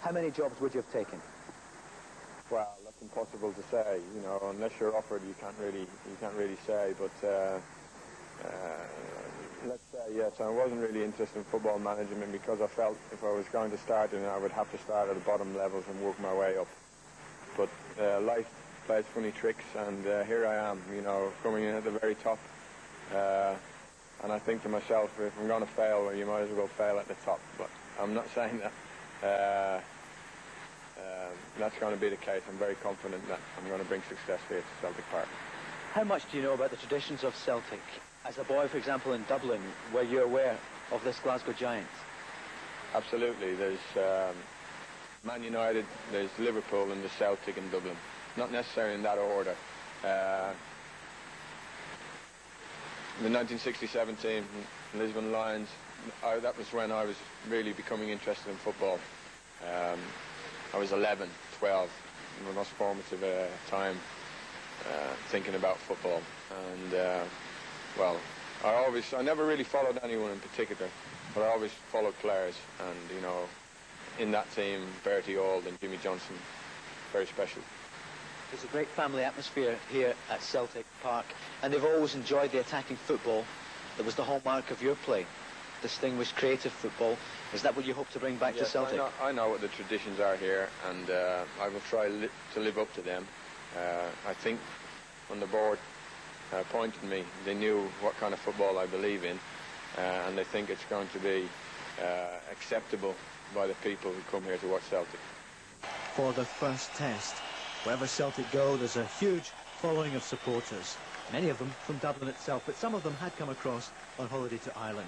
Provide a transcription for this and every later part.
how many jobs would you have taken? Well, that's impossible to say. You know, unless you're offered, you can't really say. But let's say yes. I wasn't really interested in football management because I felt if I was going to start in it, I would have to start at the bottom levels and work my way up. But life plays funny tricks, and here I am. You know, coming in at the very top. And I think to myself, if I'm going to fail, well, you might as well fail at the top. But I'm not saying that that's going to be the case. I'm very confident that I'm going to bring success here to Celtic Park. How much do you know about the traditions of Celtic? As a boy, for example, in Dublin, were you aware of this Glasgow Giants? Absolutely. There's Man United, there's Liverpool, and there's Celtic in Dublin. Not necessarily in that order. The 1967 team, Lisbon Lions, that was when I was really becoming interested in football. I was 11, 12, my most formative time thinking about football. And, well, I never really followed anyone in particular, but I always followed players. And, you know, in that team, Bertie Auld and Jimmy Johnson, very special. There's a great family atmosphere here at Celtic Park, and they've always enjoyed the attacking football that was the hallmark of your play. Distinguished, creative football. Is that what you hope to bring back to Celtic? I know what the traditions are here, and I will try to live up to them. I think when the board appointed me, they knew what kind of football I believe in, and they think it's going to be acceptable by the people who come here to watch Celtic. For the first test, wherever Celtic go, there's a huge following of supporters. Many of them from Dublin itself, but some of them had come across on holiday to Ireland.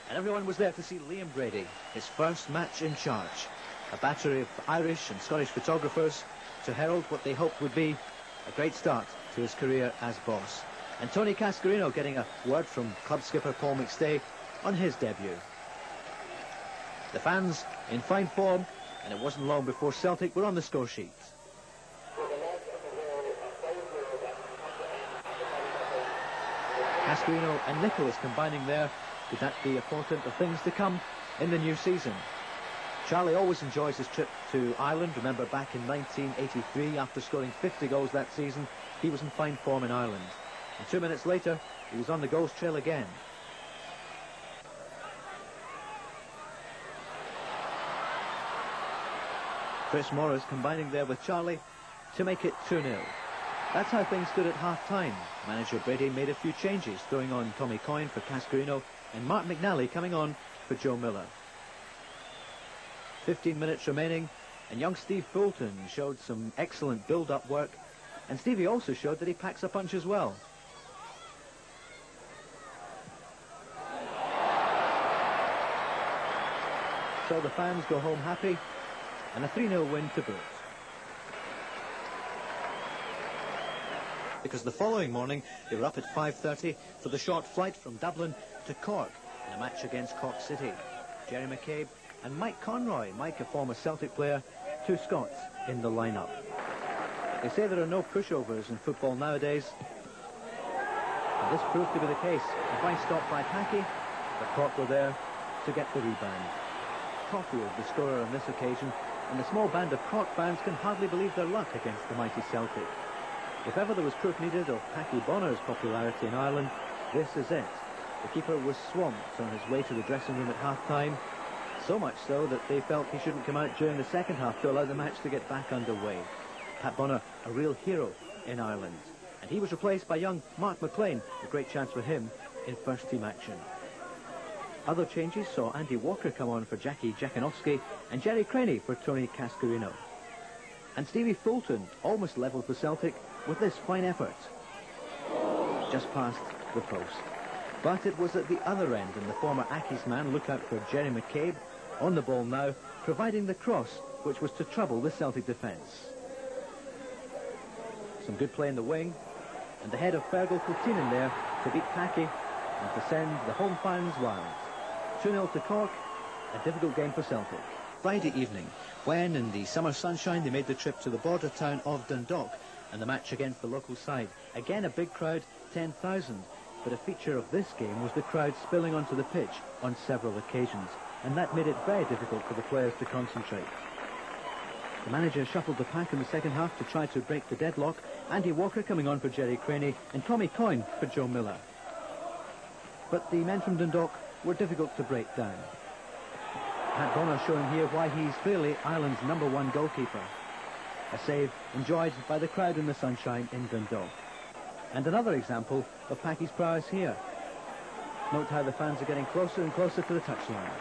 And everyone was there to see Liam Brady, his first match in charge. A battery of Irish and Scottish photographers to herald what they hoped would be a great start to his career as boss. And Tony Cascarino getting a word from club skipper Paul McStay on his debut. The fans in fine form, and it wasn't long before Celtic were on the score sheet. Cascarino and Nicholas combining there. Could that be a portent of things to come in the new season? Charlie always enjoys his trip to Ireland. Remember back in 1983, after scoring 50 goals that season, he was in fine form in Ireland. And 2 minutes later, he was on the goals trail again. Chris Morris combining there with Charlie to make it 2-0. That's how things stood at half-time. Manager Brady made a few changes, throwing on Tommy Coyne for Cascarino and Mark McNally coming on for Joe Miller. 15 minutes remaining, and young Steve Fulton showed some excellent build-up work, and Stevie also showed that he packs a punch as well. So the fans go home happy, and a 3-0 win to boot. Because the following morning they were up at 5:30 for the short flight from Dublin to Cork in a match against Cork City. Jerry McCabe and Mike Conroy, Mike a former Celtic player, two Scots in the lineup. They say there are no pushovers in football nowadays, and this proved to be the case. A fine stop by Packy, but Cork were there to get the rebound. Caulfield the scorer on this occasion, and the small band of Cork fans can hardly believe their luck against the mighty Celtic. If ever there was proof needed of Packy Bonner's popularity in Ireland, this is it. The keeper was swamped on his way to the dressing room at half-time, so much so that they felt he shouldn't come out during the second half to allow the match to get back underway. Pat Bonner, a real hero in Ireland. And he was replaced by young Mark McLean, a great chance for him in first-team action. Other changes saw Andy Walker come on for Jackie Jakanowski and Jerry Craney for Tony Cascarino. And Stevie Fulton almost levelled for Celtic with this fine effort. Just past the post. But it was at the other end, and the former Accies man, look out for Jerry McCabe, on the ball now, providing the cross, which was to trouble the Celtic defence. Some good play in the wing, and the head of Fergal Kultinen there to beat Packy and to send the home fans wild. 2-0 to Cork, a difficult game for Celtic. Friday evening, when in the summer sunshine they made the trip to the border town of Dundalk and the match against the local side. Again a big crowd, 10,000, but a feature of this game was the crowd spilling onto the pitch on several occasions, and that made it very difficult for the players to concentrate. The manager shuffled the pack in the second half to try to break the deadlock. Andy Walker coming on for Jerry Craney and Tommy Coyne for Joe Miller. But the men from Dundalk were difficult to break down. Pat Bonner showing here why he's clearly Ireland's #1 goalkeeper. A save enjoyed by the crowd in the sunshine in Dundalk. And another example of Packy's prowess here. Note how the fans are getting closer and closer to the touchline.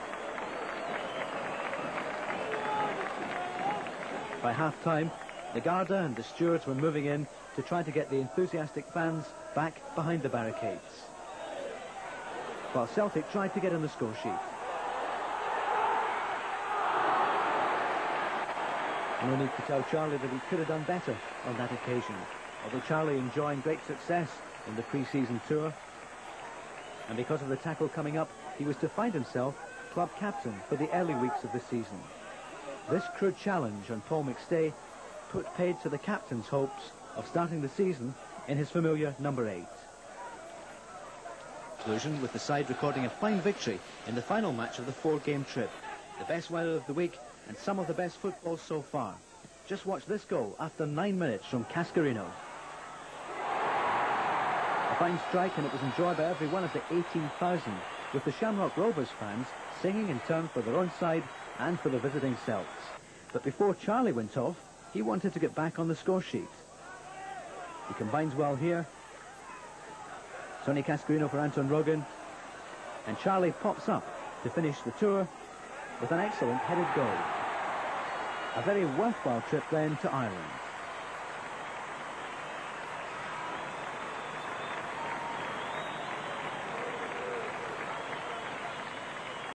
By half-time, the Garda and the stewards were moving in to try to get the enthusiastic fans back behind the barricades, while Celtic tried to get on the score sheet. No need to tell Charlie that he could have done better on that occasion, although Charlie enjoying great success in the pre-season tour. And because of the tackle coming up, he was to find himself club captain for the early weeks of the season. This crude challenge on Paul McStay put paid to the captain's hopes of starting the season in his familiar number 8. Conclusion with the side recording a fine victory in the final match of the 4-game trip. The best weather of the week and some of the best football so far. Just watch this goal after 9 minutes from Cascarino. A fine strike, and it was enjoyed by every one of the 18,000, with the Shamrock Rovers fans singing in turn for their own side and for the visiting Celts. But before Charlie went off, he wanted to get back on the score sheet. He combines well here. Sonny Cascarino for Anton Rogan. And Charlie pops up to finish the tour with an excellent headed goal. A very worthwhile trip then to Ireland.